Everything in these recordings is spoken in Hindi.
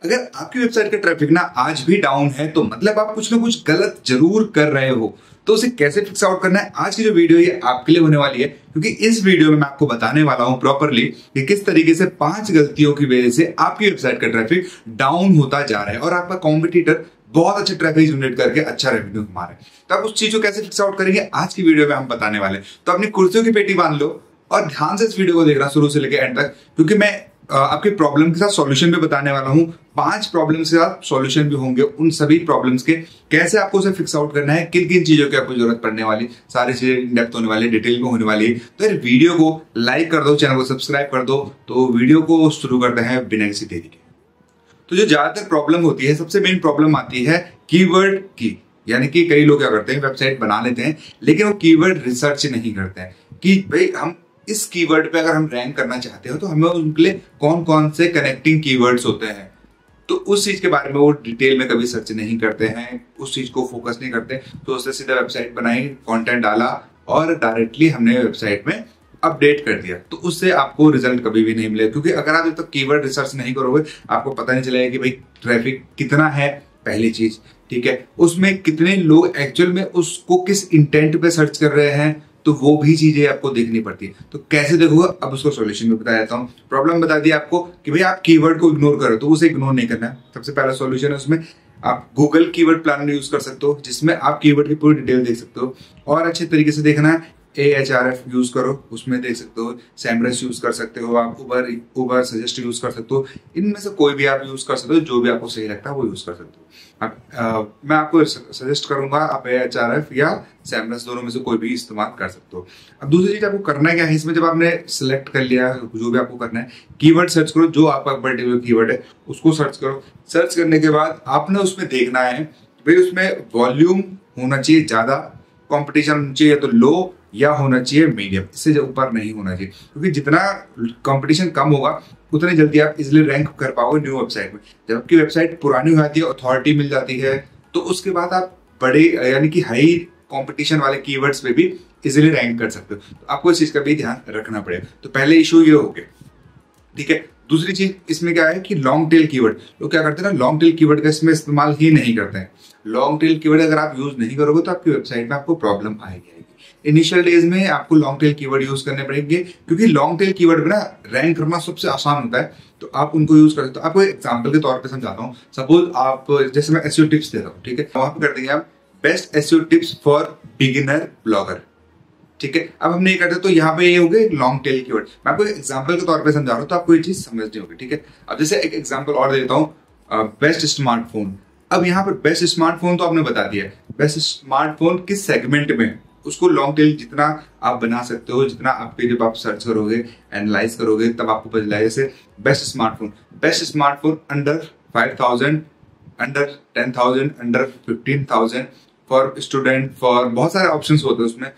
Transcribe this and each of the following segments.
अगर आपकी वेबसाइट का ट्रैफिक ना आज भी डाउन है तो मतलब आप कुछ ना कुछ गलत जरूर कर रहे हो। तो उसे कैसे फिक्स आउट करना है, आज की जो वीडियो ये आपके लिए होने वाली है, क्योंकि इस वीडियो में मैं आपको बताने वाला हूं प्रॉपरली कि किस तरीके से 5 गलतियों की वजह से आपकी वेबसाइट का ट्रैफिक डाउन होता जा रहा है और आपका कॉम्पिटिटर बहुत अच्छा ट्रैफिक जनरेट करके अच्छा रेवेन्यू कमा रहे हैं। तो आप उस चीज को कैसे फिक्स आउट करेंगे आज की वीडियो में हम बताने वाले हैं। तो अपनी कुर्सियों की पेटी बांध लो और ध्यान से इस वीडियो को देखना शुरू से लेकर एंड तक, क्योंकि मैं आपके प्रॉब्लम के साथ सॉल्यूशन भी बताने वाला हूं। 5 प्रॉब्लम्स के साथ सॉल्यूशन भी होंगे, उन सभी प्रॉब्लम्स के कैसे आपको उसे फिक्स आउट करना है, किन किन चीजों की आपको जरूरत पड़ने वाली, सारी चीजें इन डेप्थ होने वाली, डिटेल में होने वाली है। तो यार वीडियो को लाइक कर दो, चैनल को सब्सक्राइब कर दो। तो वीडियो को शुरू करते हैं बिना किसी देरी के। तो जो ज्यादातर प्रॉब्लम होती है, सबसे मेन प्रॉब्लम आती है कीवर्ड की। यानी कि कई लोग क्या करते हैं, वेबसाइट बना लेते हैं लेकिन वो कीवर्ड रिसर्च नहीं करते हैं कि भाई हम इस कीवर्ड पे अगर हम रैंक करना चाहते हो तो हमें उनके लिए कौन कौन से कनेक्टिंग कीवर्ड्स होते हैं। तो उस चीज के बारे में वो डिटेल में कभी सर्च नहीं करते हैं, उस चीज को फोकस नहीं करते। तो उससे सीधा वेबसाइट बनाई, कंटेंट डाला और डायरेक्टली हमने वेबसाइट में अपडेट कर दिया, तो उससे आपको रिजल्ट कभी भी नहीं मिलेगा। क्योंकि अगर आप जब तक कीवर्ड रिसर्च नहीं करोगे आपको पता नहीं चलेगा कि भाई ट्रैफिक कितना है, पहली चीज, ठीक है, उसमें कितने लोग एक्चुअल में उसको किस इंटेंट पे सर्च कर रहे हैं, तो वो भी चीजें आपको देखनी पड़ती है। तो कैसे देखोगे, अब उसको सॉल्यूशन में बता देता हूँ। प्रॉब्लम बता दी आपको कि भाई आप कीवर्ड को इग्नोर करो, तो उसे इग्नोर नहीं करना है। सबसे पहला सॉल्यूशन है उसमें आप गूगल कीवर्ड प्लानर यूज कर सकते हो, जिसमें आप कीवर्ड की पूरी डिटेल देख सकते हो। और अच्छे तरीके से देखना है, Ahref यूज करो, उसमें देख सकते हो। सैमरस यूज कर सकते हो आप, उबर सजेस्ट यूज कर सकते हो। इनमें से कोई भी आप यूज कर सकते हो, जो भी आपको सही लगता है वो यूज कर सकते हो। मैं आपको सजेस्ट करूंगा आप Ahref या सैमरस दोनों में से कोई भी इस्तेमाल कर सकते हो। अब दूसरी चीज आपको करना क्या है, इसमें जब आपने सिलेक्ट कर लिया जो भी आपको करना है, कीवर्ड सर्च करो, जो आपका पर्टिकुलर कीवर्ड है उसको सर्च करो। सर्च करने के बाद आपने उसमें देखना है भाई उसमें वॉल्यूम होना चाहिए ज्यादा, कंपटीशन चाहिए तो लो, या होना चाहिए मीडियम, इससे ऊपर नहीं होना चाहिए। क्योंकि जितना कंपटीशन कम होगा उतनी जल्दी आप इजिली रैंक कर पाओगे न्यू वेबसाइट में। जब आपकी वेबसाइट पुरानी हो जाती है, अथॉरिटी मिल जाती है, तो उसके बाद आप बड़े यानी कि हाई कंपटीशन वाले कीवर्ड्स पे भी इजिली रैंक कर सकते हो। तो आपको इस चीज का भी ध्यान रखना पड़ेगा। तो पहले इशू ये हो गया, ठीक है। दूसरी चीज इसमें क्या है कि लॉन्ग टेल कीवर्ड, लोग क्या करते हैं ना, लॉन्ग टेल कीवर्ड का इसमें इस्तेमाल ही नहीं करते हैं। लॉन्ग टेल कीवर्ड अगर आप यूज नहीं करोगे तो आपकी वेबसाइट में आपको प्रॉब्लम आएगी। इनिशियल डेज में आपको लॉन्ग टेल कीवर्ड यूज करने पड़ेंगे, क्योंकि लॉन्ग टेल कीवर्ड में ना रैंक करना सबसे आसान होता है, तो आप उनको यूज कर सकते हो। आपको एग्जांपल के तौर पे समझाता हूँ। सपोज आप, जैसे मैं एसईओ टिप्स देता हूँ, ठीक है, वहां पे कर देंगे आप best SEO tips for beginner blogger, ठीक है। अब हमने ये करते तो यहाँ पे ये हो गए लॉन्ग टेल कीवर्ड। मैं आपको एग्जांपल के तौर पे समझा रहा हूँ तो आपको ये चीज समझनी होगी, ठीक है। अब जैसे एक एग्जांपल और देता हूँ, बेस्ट स्मार्टफोन। अब यहाँ पर बेस्ट स्मार्टफोन तो आपने बता दिया, बेस्ट स्मार्टफोन किस सेगमेंट में, उसको लॉन्ग टेल जितना आप बना सकते हो, जितना आपके जब आप सर्च करोगे, एनालाइज करोगे, तब आपको पता चलेगा। जैसे best smartphone under 5000, under 10,000, under 15,000 for student, for बहुत सारे ऑप्शंस होते हैं उसमें।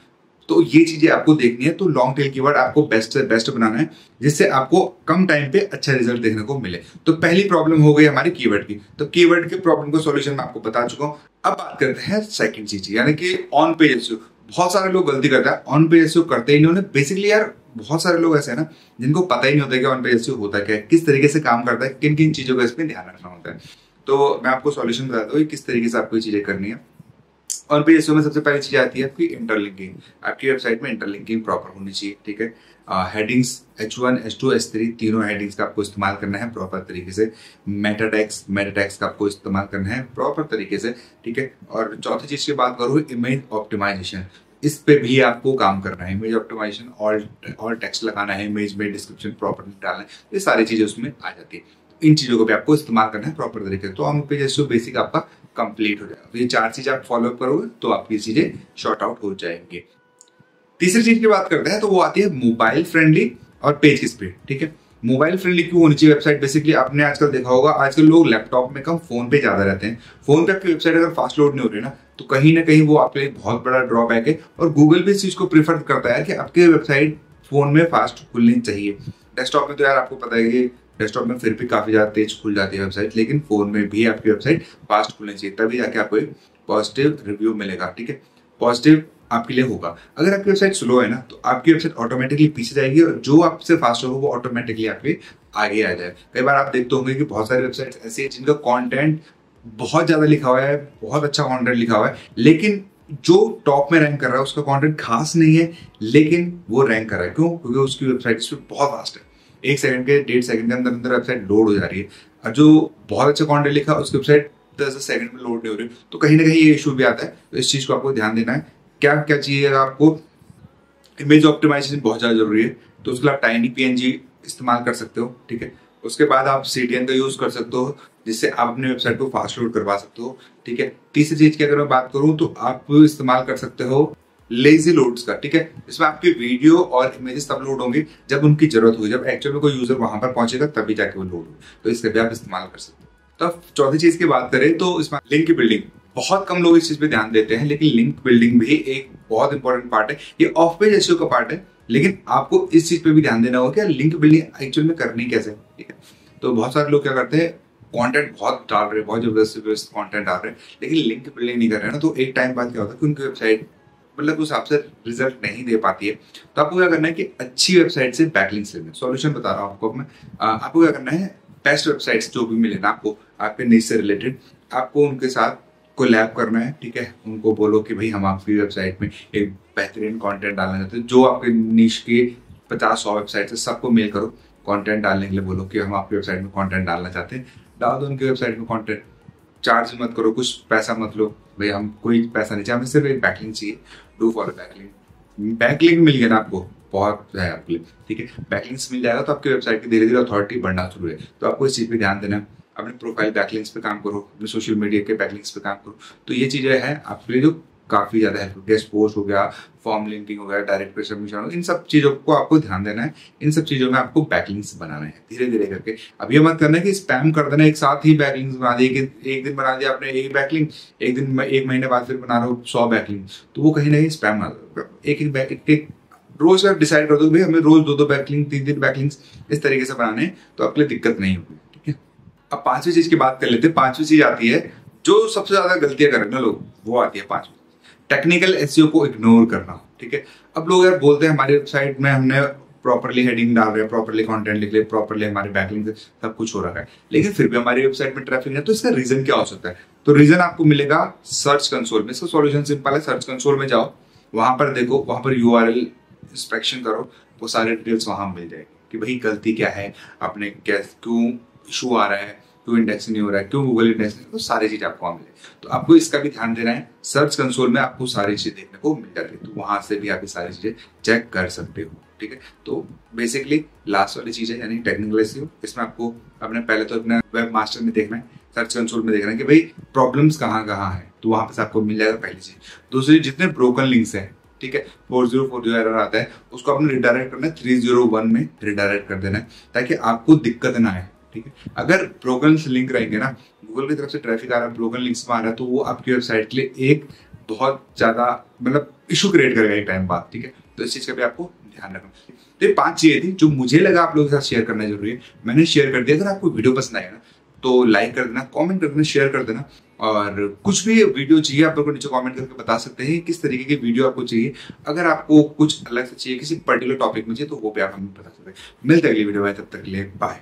तो ये चीजें आपको देखनी है। तो लॉन्ग टेल कीवर्ड आपको बेस्ट से बेस्ट बनाना है, जिससे आपको कम टाइम पे अच्छा रिजल्ट देखने को मिले। तो पहली प्रॉब्लम हो गई हमारी कीवर्ड की। तो कीवर्ड के प्रॉब्लम का सॉल्यूशन मैं आपको बता चुका हूं। अब बात करते हैं सेकंड चीज, यानी कि ऑन पेज एसईओ। बहुत सारे लोग गलती करते हैं, ऑन पेज एसईओ करते ही नहीं। उन्हें बेसिकली यार बहुत सारे लोग ऐसे हैं ना जिनको पता ही नहीं होता कि ऑन पेज एसईओ होता क्या है, किस तरीके से काम करता है, किन किन चीजों का इसमें ध्यान रखना होता है। तो मैं आपको सॉल्यूशन बताता हूँ किस तरीके से आपको ये चीजें करनी है। ऑन पेज एसईओ में सबसे पहली चीज आती है आपकी इंटरलिंकिंग। आपकी वेबसाइट में इंटरलिंकिंग प्रॉपर होनी चाहिए, ठीक है। हेडिंग्स H1, H2, H3 तीनों हेडिंग्स का आपको इस्तेमाल करना है प्रॉपर तरीके से। मेटा टैग्स का आपको इस्तेमाल करना है प्रॉपर तरीके से, ठीक है। और चौथी चीज की बात करूँ, इमेज ऑप्टिमाइजेशन, इस पे भी आपको काम करना है। इमेज ऑप्टिमाइजेशन, ऑल टेक्स्ट लगाना है, इमेज में डिस्क्रिप्शन प्रॉपर डालना है, ये सारी चीजें उसमें आ जाती है। इन चीजों को भी आपको इस्तेमाल करना है प्रॉपर तरीके से। तो ऑन पेज एसईओ बेसिक आपका कंप्लीट हो जाएगा। ये 4 चीजें आप फॉलो करोगे तो आपकी चीजें शॉर्ट आउट हो जाएंगे। तीसरी चीज की बात करते हैं तो वो आती है मोबाइल फ्रेंडली और पेज की स्पीड, ठीक है। मोबाइल फ्रेंडली क्यों होनी चाहिए वेबसाइट? बेसिकली आपने आजकल देखा होगा, आजकल लोग लैपटॉप में कम फोन पे ज्यादा रहते हैं। फोन पे आपकी वेबसाइट अगर फास्ट लोड नहीं हो रही ना, तो कहीं ना कहीं वो आपके लिए बहुत बड़ा ड्रॉबैक है। और गूगल भी इस चीज को प्रीफर करता है कि आपकी वेबसाइट फोन में फास्ट खुलनी चाहिए। डेस्कटॉप में तो यार आपको पता है कि डेस्कटॉप में फिर भी काफी ज्यादा तेज खुल जाती है वेबसाइट, लेकिन फोन में भी आपकी वेबसाइट फास्ट खुलनी चाहिए, तभी जाके आपको एक पॉजिटिव रिव्यू मिलेगा, ठीक है। पॉजिटिव आपके लिए होगा। अगर आपकी वेबसाइट स्लो है ना, तो आपकी वेबसाइट ऑटोमेटिकली पीछे जाएगी और जो आपसे फास्ट होगा वो ऑटोमेटिकली आपके आगे आ जाए। कई बार आप देखते होंगे कि बहुत सारी वेबसाइट्स ऐसी है जिनका कंटेंट बहुत ज्यादा लिखा हुआ है, बहुत अच्छा कंटेंट लिखा हुआ है, लेकिन जो टॉप में रैंक कर रहा है उसका कंटेंट खास नहीं है, लेकिन वो रैंक कर रहा है। क्यों? क्योंकि उसकी वेबसाइट बहुत फास्ट है, 1 सेकंड के 1.5 सेकंड के अंदर अंदर वेबसाइट लोड हो जा रही है। और जो बहुत अच्छा कंटेंट लिखा है उसकी वेबसाइट 10 सेकंड में लोड नहीं हो रही, तो कहीं ना कहीं ये इशू भी आता है। तो इस चीज को आपको ध्यान देना है। क्या क्या चाहिए आपको? इमेज ऑप्टिमाइजेशन बहुत ज्यादा जरूरी है, तो उसके लिए आप टाइनी पीएनजी इस्तेमाल कर सकते हो, ठीक है। उसके बाद आप सीडीएन का यूज कर सकते हो, जिससे आप अपनी वेबसाइट को फास्ट लोड करवा सकते हो, ठीक है। तीसरी चीज की अगर मैं बात करूं तो आप इस्तेमाल कर सकते हो लेजी लोड्स का, ठीक है। इसमें आपकी वीडियो और इमेजेस तब लोड होंगे जब उनकी जरूरत होगी, जब एक्चुअल में कोई यूजर वहां पर पहुंचेगा तभी जाके वो लोड होगा, तो इसका भी आप इस्तेमाल कर सकते हो। तो अब चौथी चीज की बात करें तो इसमें लिंक बिल्डिंग। बहुत कम लोग इस चीज पे ध्यान देते हैं, लेकिन लिंक बिल्डिंग भी एक बहुत इंपॉर्टेंट पार्ट है। ये ऑफ पेज एसईओ का पार्ट है, लेकिन आपको इस चीज पे भी ध्यान देना होगा कि लिंक बिल्डिंग एक्चुअल में करनी कैसे, ठीक है। तो बहुत सारे लोग क्या करते हैं, कंटेंट बहुत डाल रहे हैं, बहुत जबरदस्त कंटेंट डाल रहे हैं, लेकिन लिंक बिल्डिंग नहीं कर रहे हैं ना, तो एक टाइम बाद क्या होता है कि उनकी वेबसाइट मतलब उस हिसाब से रिजल्ट नहीं दे पाती है। तो आपको क्या करना है कि अच्छी वेबसाइट से बैकलिंक्स लेना है। सॉल्यूशन बता रहा हूँ आपको मैं। आपको क्या करना है, बेस्ट वेबसाइट्स जो भी मिले ना आपको आपके निश से रिलेटेड, आपको उनके साथ कोलैब करना है, ठीक है। उनको बोलो कि भाई हम आपकी वेबसाइट में एक बेहतरीन कंटेंट डालना चाहते हैं, जो आपके निश की 50-100 वेबसाइट है सबको मेल करो, कंटेंट डालने के लिए बोलो कि हम आपकी वेबसाइट में कंटेंट डालना चाहते हैं। डाल दो उनकी वेबसाइट में कंटेंट, चार्ज मत करो, कुछ पैसा मत लो भाई, हम कोई पैसा नहीं चाहिए, हमें सिर्फ एक बैकलिंक चाहिए। Do for backlink. बैकलिंक मिल गया ना आपको, बहुत है आपके लिए, ठीक है। बैकलिंक्स मिल जाएगा तो आपकी वेबसाइट की धीरे धीरे अथॉरिटी बढ़ना शुरू है। तो आपको इस चीज पे ध्यान देना है। अपने प्रोफाइल बैकलिंक्स पे काम करो, अपने सोशल मीडिया के बैकलिंक्स पे काम करो। तो ये चीजें हैं आपके लिए जो काफी ज्यादा हेल्पफुल। गेस्ट पोस्ट हो गया, फॉर्म लिंकिंग हो गया, डायरेक्ट पेज सबमिशन हो गया, इन सब चीजों को आपको ध्यान देना है। इन सब चीजों में आपको बैकलिंक्स बनाना है धीरे धीरे करके। अब ये मत करना कि स्पैम कर देना, एक साथ ही बैकलिंक्स बना दिए, एक दिन बना दिया आपने एक बैकलिंक, एक दिन 1 महीने बाद फिर बना रहे हो 100 बैकलिंक, तो वो कहीं ना कहीं स्पैम आ जाएगा। एक रोज का डिसाइड कर दो भाई हमें रोज 2-2 बैकलिंक, 3-3 बैकलिंक्स इस तरीके से बनाने हैं, तो आपके लिए दिक्कत नहीं होगी, ठीक है। अब पांचवी चीज की बात कर लेते हैं। पांचवी चीज आती है जो सबसे ज्यादा गलतियां कर रहे हैं ना लोग, वो आती है पांचवी, टेक्निकल एसईओ को इग्नोर करना, ठीक है। अब लोग यार बोलते हैं हमारी वेबसाइट में हमने प्रॉपरली हेडिंग डाल रहे हैं, प्रॉपरली कंटेंट लिख रहे हैं, प्रॉपरली हमारे बैकलिंक सब कुछ हो रहा है, लेकिन फिर भी हमारी वेबसाइट में ट्रैफिक है, तो इसका रीजन क्या हो सकता है? तो रीजन आपको मिलेगा सर्च कंसोल में। इसका सॉल्यूशन सिंपल है, सर्च कंसोल में जाओ, वहां पर देखो, वहां पर यूआरएल इंस्पेक्शन करो, वो सारे डिटेल्स वहां मिल जाएगी कि भाई गलती क्या है, आपने क्यों इशू आ रहा है, क्यों इंडेक्स नहीं हो रहा है, क्यों गूगल इंडेक्स नहीं, तो सारी चीज आपको मिले। तो आपको इसका भी ध्यान देना है। सर्च कंसोल में आपको सारी चीजें देखने को मिल जाती है, तो वहां से भी आप ये सारी चीजें चेक कर सकते हो, ठीक है। तो बेसिकली लास्ट वाली चीज है यानी टेक्निकल एसईओ। इसमें आपको अपने पहले तो अपने वेब मास्टर में देखना है, सर्च कंसोल में देखना है कि भाई प्रॉब्लम्स कहाँ कहाँ है, तो वहां पर आपको मिल जाएगा पहली चीज। दूसरी, जितने ब्रोकन लिंक्स हैं, ठीक है, 4040 एरर आता है, उसको आपने रिडायरेक्ट करना है, 301 में रिडायरेक्ट कर देना है, ताकि आपको दिक्कत ना आए, ठीक है। अगर ब्रोकन लिंक रहेंगे ना, गूगल की तरफ से ट्रैफिक आ रहा है, ब्रोकन लिंक्स में आ रहा है, तो वो आपकी वेबसाइट के लिए एक बहुत ज्यादा मतलब इशू क्रिएट करेगा एक टाइम बाद, ठीक है। तो इस चीज का भी आपको ध्यान रखना। तो ये 5 चीजें थी जो मुझे लगा आप लोगों के साथ शेयर करना जरूरी है, मैंने शेयर कर दिया। अगर आपको वीडियो पसंद आएगा ना तो लाइक कर देना, कमेंट कर देना, शेयर कर देना, और कुछ भी वीडियो चाहिए आप लोग को नीचे कमेंट करके बता सकते हैं किस तरीके की वीडियो आपको चाहिए। अगर आपको कुछ अलग से चाहिए, किसी पर्टिकुलर टॉपिक में चाहिए, तो वो भी आप हमें बता सकते हैं। मिलते हैं अगली वीडियो में, तब तक के लिए बाय।